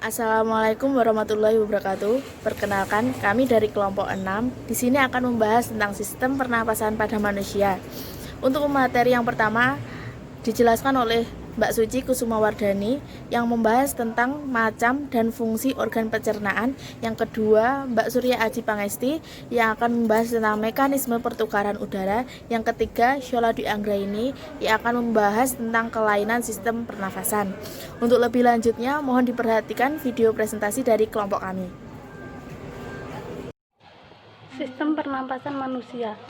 Assalamualaikum warahmatullahi wabarakatuh. Perkenalkan, kami dari kelompok 6. Di sini akan membahas tentang sistem pernapasan pada manusia. Untuk materi yang pertama dijelaskan oleh Mbak Suci Kusumawardani yang membahas tentang macam dan fungsi organ pencernaan. Yang kedua, Mbak Surya Aji Pangesti yang akan membahas tentang mekanisme pertukaran udara. Yang ketiga, Syola Dwi Anggraini yang akan membahas tentang kelainan sistem pernafasan. Untuk lebih lanjutnya, mohon diperhatikan video presentasi dari kelompok kami. Sistem pernapasan manusia.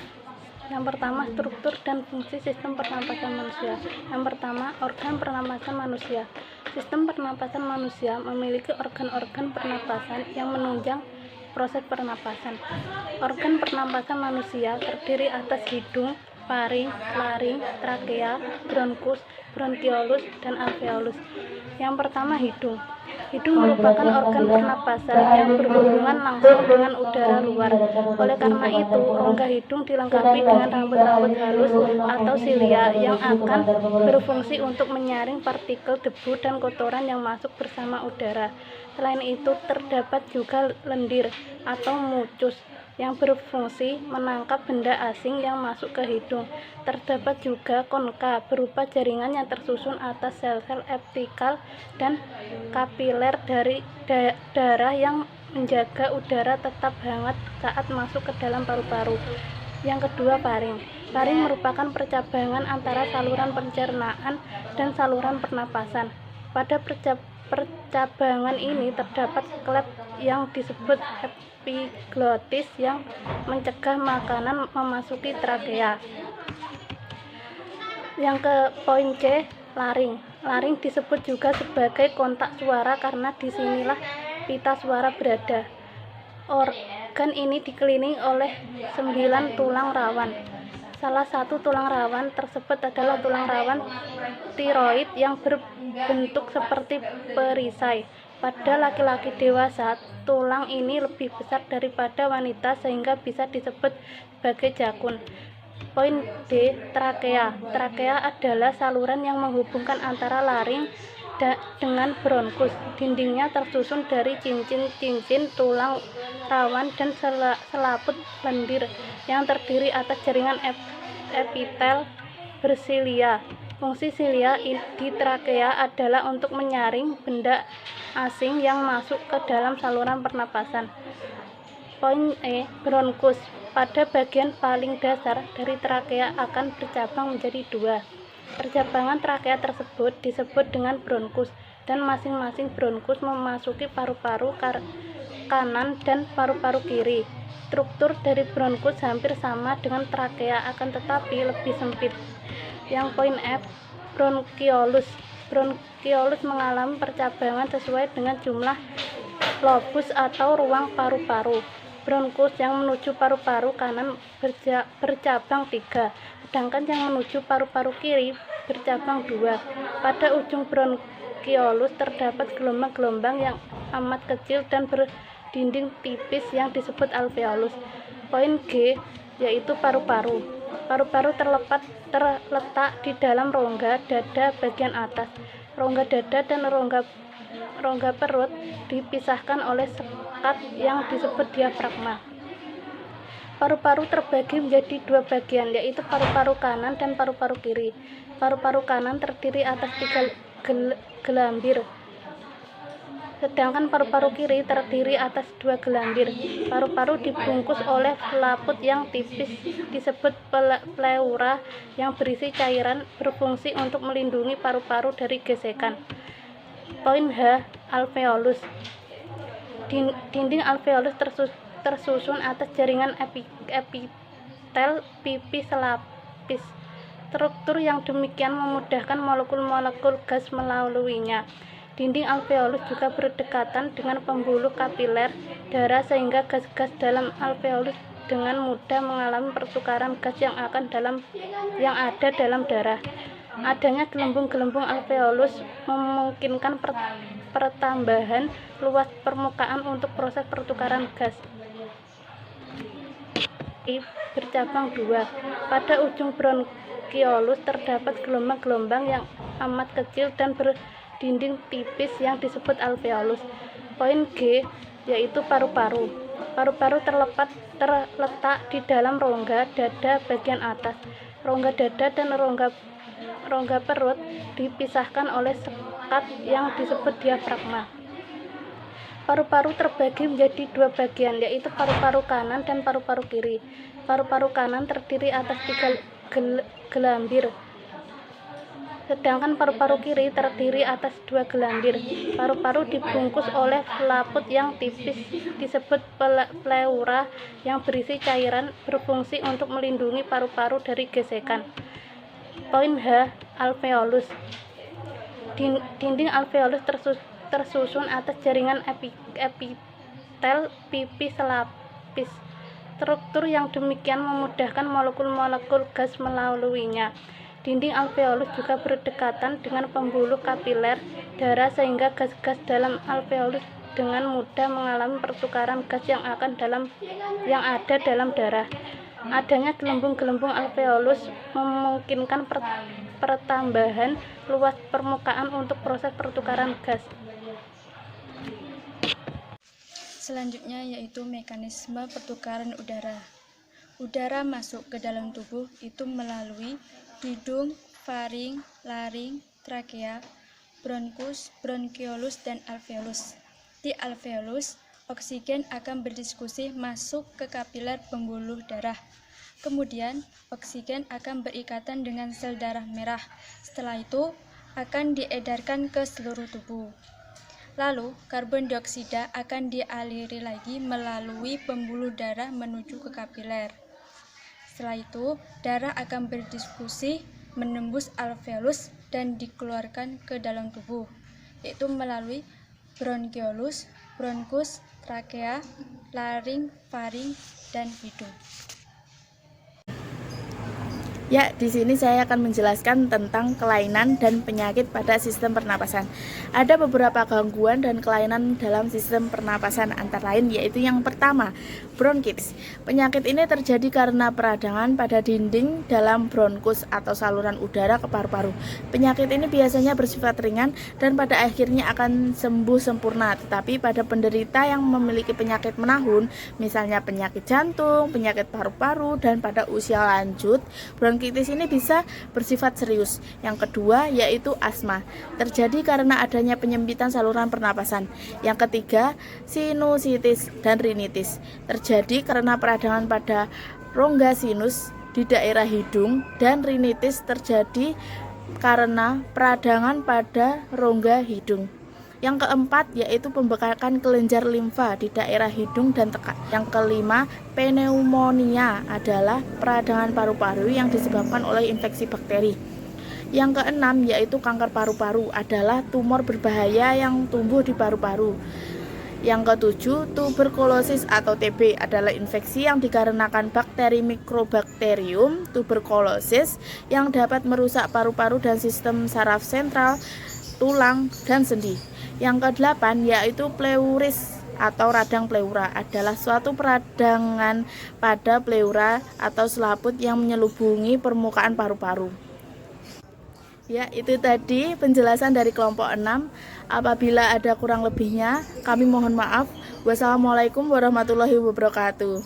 Yang pertama, struktur dan fungsi sistem pernapasan manusia. Yang pertama, organ pernapasan manusia. Sistem pernapasan manusia memiliki organ-organ pernapasan yang menunjang proses pernapasan. Organ pernapasan manusia terdiri atas hidung, faring, laring, trakea, bronkus, bronkiolus, dan alveolus. Yang pertama, hidung. Hidung merupakan organ pernapasan yang berhubungan langsung dengan udara luar. Oleh karena itu, rongga hidung dilengkapi dengan rambut-rambut halus atau silia yang akan berfungsi untuk menyaring partikel debu dan kotoran yang masuk bersama udara. Selain itu, terdapat juga lendir atau mucus yang berfungsi menangkap benda asing yang masuk ke hidung. Terdapat juga konka berupa jaringan yang tersusun atas sel-sel epikal dan kapiler dari darah yang menjaga udara tetap hangat saat masuk ke dalam paru-paru. Yang kedua, faring. Faring merupakan percabangan antara saluran pencernaan dan saluran pernapasan. Pada percabangan ini terdapat klep yang disebut epiglotis yang mencegah makanan memasuki trakea. Yang ke poin C, laring. Laring disebut juga sebagai kontak suara karena disinilah pita suara berada. Organ ini dikelilingi oleh 9 tulang rawan. Salah satu tulang rawan tersebut adalah tulang rawan tiroid yang berbentuk seperti perisai. Pada laki-laki dewasa, tulang ini lebih besar daripada wanita sehingga bisa disebut sebagai jakun. Poin D, trakea. Trakea adalah saluran yang menghubungkan antara laring dengan bronkus. Dindingnya tersusun dari cincin-cincin tulang rawan dan selaput lendir yang terdiri atas jaringan epitel bersilia. Fungsi silia di trakea adalah untuk menyaring benda asing yang masuk ke dalam saluran pernapasan. Poin E, bronkus. Pada bagian paling dasar dari trakea akan bercabang menjadi 2. Percabangan trakea tersebut disebut dengan bronkus dan masing-masing bronkus memasuki paru-paru kanan dan paru-paru kiri. Struktur dari bronkus hampir sama dengan trakea akan tetapi lebih sempit. Yang poin F, bronkiolus. Bronkiolus mengalami percabangan sesuai dengan jumlah lobus atau ruang paru-paru. Bronkus yang menuju paru-paru kanan bercabang 3, sedangkan yang menuju paru-paru kiri bercabang 2. Pada ujung bronkiolus terdapat gelombang-gelombang yang amat kecil dan berdinding tipis yang disebut alveolus. Poin G, yaitu paru-paru. Paru-paru terletak di dalam rongga dada bagian atas. Rongga dada dan rongga perut dipisahkan oleh sekat yang disebut diafragma. Paru-paru terbagi menjadi 2 bagian, yaitu paru-paru kanan dan paru-paru kiri. Paru-paru kanan terdiri atas 3 gelambir, sedangkan paru-paru kiri terdiri atas 2 gelambir. Paru-paru dibungkus oleh selaput yang tipis disebut pleura yang berisi cairan berfungsi untuk melindungi paru-paru dari gesekan. Poin H, alveolus. Dinding alveolus tersusun atas jaringan epitel pipis selapis. Struktur yang demikian memudahkan molekul-molekul gas melaluinya. Dinding alveolus juga berdekatan dengan pembuluh kapiler darah sehingga gas-gas dalam alveolus dengan mudah mengalami pertukaran gas yang ada dalam darah. Adanya gelembung-gelembung alveolus memungkinkan pertambahan luas permukaan untuk proses pertukaran gas. Bercabang 2. Pada ujung bronkiolus terdapat gelombang-gelombang yang amat kecil dan dinding tipis yang disebut alveolus. Poin G yaitu paru-paru. Paru-paru terletak di dalam rongga dada bagian atas. Rongga dada dan rongga perut dipisahkan oleh sekat yang disebut diafragma. Paru-paru terbagi menjadi dua bagian, yaitu paru-paru kanan dan paru-paru kiri. Paru-paru kanan terdiri atas 3 gelambir, sedangkan paru-paru kiri terdiri atas 2 gelambir. Paru-paru dibungkus oleh selaput yang tipis disebut pleura yang berisi cairan, berfungsi untuk melindungi paru-paru dari gesekan. Poin H. Alveolus. Dinding alveolus tersusun atas jaringan epitel pipi selapis. Struktur yang demikian memudahkan molekul-molekul gas melaluinya. Dinding alveolus juga berdekatan dengan pembuluh kapiler darah sehingga gas-gas dalam alveolus dengan mudah mengalami pertukaran gas yang ada dalam darah. Adanya gelembung-gelembung alveolus memungkinkan pertambahan luas permukaan untuk proses pertukaran gas. Selanjutnya yaitu mekanisme pertukaran udara. Udara masuk ke dalam tubuh itu melalui hidung, faring, laring, trakea, bronkus, bronkiolus, dan alveolus. Di alveolus, oksigen akan berdiskusi masuk ke kapiler pembuluh darah. Kemudian, oksigen akan berikatan dengan sel darah merah. Setelah itu, akan diedarkan ke seluruh tubuh. Lalu, karbon dioksida akan dialiri lagi melalui pembuluh darah menuju ke kapiler. Setelah itu, darah akan berdiskusi menembus alveolus dan dikeluarkan ke dalam tubuh, yaitu melalui bronkiolus, bronkus, trakea, laring, faring, dan hidung. Ya, di sini saya akan menjelaskan tentang kelainan dan penyakit pada sistem pernapasan. Ada beberapa gangguan dan kelainan dalam sistem pernapasan, antara lain yaitu yang pertama, bronkitis. Penyakit ini terjadi karena peradangan pada dinding dalam bronkus atau saluran udara ke paru-paru. Penyakit ini biasanya bersifat ringan dan pada akhirnya akan sembuh sempurna. Tetapi pada penderita yang memiliki penyakit menahun, misalnya penyakit jantung, penyakit paru-paru, dan pada usia lanjut, bronkitis ini bisa bersifat serius. Yang kedua yaitu asma, terjadi karena adanya penyempitan saluran pernapasan. Yang ketiga, sinusitis dan rinitis, terjadi karena peradangan pada rongga sinus di daerah hidung, dan rinitis terjadi karena peradangan pada rongga hidung. Yang keempat yaitu pembekakan kelenjar limfa di daerah hidung dan tekak. Yang kelima, pneumonia adalah peradangan paru-paru yang disebabkan oleh infeksi bakteri. Yang keenam yaitu kanker paru-paru, adalah tumor berbahaya yang tumbuh di paru-paru. Yang ketujuh, tuberkulosis atau TB adalah infeksi yang dikarenakan bakteri Mycobacterium tuberculosis yang dapat merusak paru-paru dan sistem saraf sentral, tulang, dan sendi. Yang kedelapan yaitu pleuris atau radang pleura, adalah suatu peradangan pada pleura atau selaput yang menyelubungi permukaan paru-paru. Ya, itu tadi penjelasan dari kelompok 6. Apabila ada kurang lebihnya, kami mohon maaf. Wassalamualaikum warahmatullahi wabarakatuh.